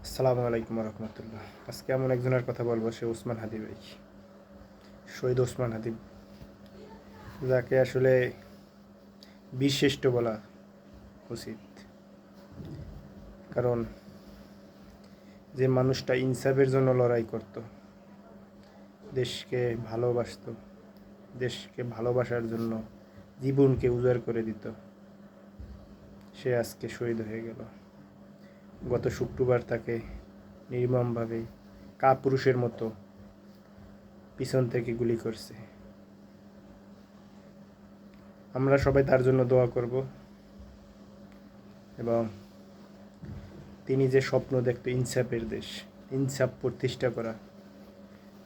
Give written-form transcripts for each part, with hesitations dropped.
আসসালামু আলাইকুম রহমতুল্লাহ। আজকে এমন একজনের কথা বলবো, সে ওসমান হাদি ভাই, শহীদ ওসমান হাদি, যাকে আসলে বীরশ্রেষ্ঠ বলা উচিত। কারণ যে মানুষটা ইনসাফের জন্য লড়াই করত, দেশকে ভালোবাসত, দেশকে ভালোবাসার জন্য জীবনকে উজাড় করে দিত, সে আজকে শহীদ হয়ে গেল। গত শুক্রবার তাকে নির্মমভাবে কাপুরুষের মতো পিছন থেকে গুলি করছে। আমরা সবাই তার জন্য দোয়া করব এবং তিনি যে স্বপ্ন দেখত ইনসাফের দেশ, ইনসাফ প্রতিষ্ঠা করা,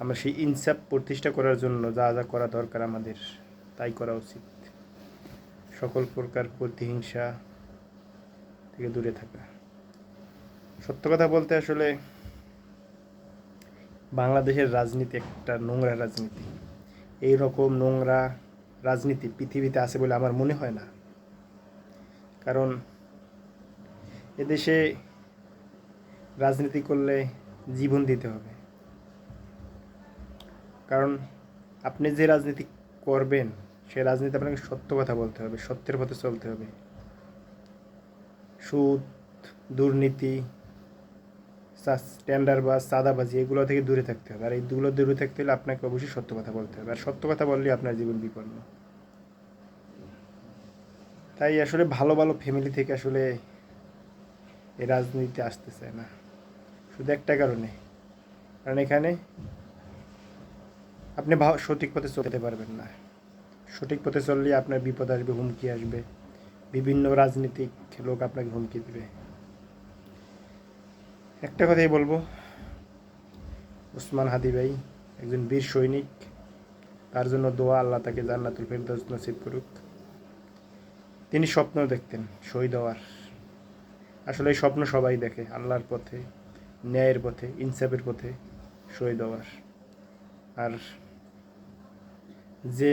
আমরা সেই ইনসাফ প্রতিষ্ঠা করার জন্য যা যা করা দরকার আমাদের তাই করা উচিত। সকল প্রকার প্রতিহিংসা থেকে দূরে থাকা। সত্য কথা বলতে আসলে বাংলাদেশের রাজনীতি একটা নোংরা রাজনীতি। এই রকম নোংরা রাজনীতি পৃথিবীতে আছে বলে আমার মনে হয় না। কারণ এদেশে রাজনীতি করলে জীবন দিতে হবে। কারণ আপনি যে রাজনীতি করবেন সে রাজনীতি আপনাকে সত্য কথা বলতে হবে, সত্যের পথে চলতে হবে। সুদ, দুর্নীতি, টেন্ডার বা চাঁদাবাজি এগুলো থেকে দূরে থাকতে হবে। আর এইগুলো দূরে থাকতে হলে আপনাকে অবশ্যই সত্য কথা বলতে হবে। আর সত্য কথা বললেই আপনার জীবন বিপন্ন। তাই আসলে ভালো ভালো ফ্যামিলি থেকে আসলে এই রাজনীতিতে আসতে চায় না, শুধু একটা কারণে, কারণ এখানে আপনি সঠিক পথে চলতে পারবেন না। সঠিক পথে চললে আপনার বিপদ আসবে, হুমকি আসবে, বিভিন্ন রাজনীতিক লোক আপনাকে হুমকি দেবে। একটা কথাই বলবো, ওসমান হাদি ভাই একজন বীর সৈনিক, তার জন্য দোয়া, আল্লাহ তাকে জান্নাতুল ফেরদৌস নসিব করুক। তিনি স্বপ্ন দেখতেন শহীদ হওয়ার। আসলে এই স্বপ্ন সবাই দেখে, আল্লাহর পথে, ন্যায়ের পথে, ইনসাফের পথে শহীদ হওয়ার। আর যে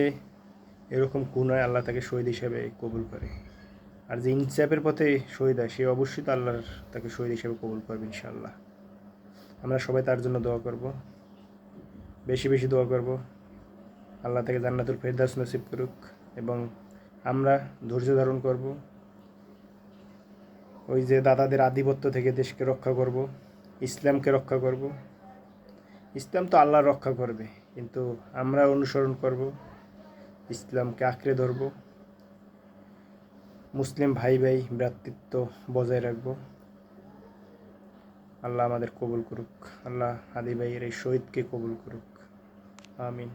এরকম খুন হয় আল্লাহ তাকে শহীদ হিসেবে কবুল করে। আর যে ইনসাফের পথে শহীদ হয় সে অবশ্যই তো আল্লাহর তাকে শহীদ হিসেবে কবুল করবে ইনশাআল্লাহ। আমরা সবাই তার জন্য দোয়া করব, বেশি বেশি দোয়া করব, আল্লাহ তাকে জান্নাতুল ফেরদৌস নসিব করুক। এবং আমরা ধৈর্য ধারণ করব, ওই যে দাদাদের আধিপত্য থেকে দেশকে রক্ষা করব, ইসলামকে রক্ষা করব। ইসলাম তো আল্লাহ রক্ষা করবে, কিন্তু আমরা অনুসরণ করব, ইসলামকে আঁকড়ে ধরব, মুসলিম ভাই ভাই ভ্রাতৃত্ব বজায় রাখব। আল্লাহ আমাদের কবুল করুক, আল্লাহ হাদি ভাইয়ের এই শহীদকে কবুল করুক, আমিন।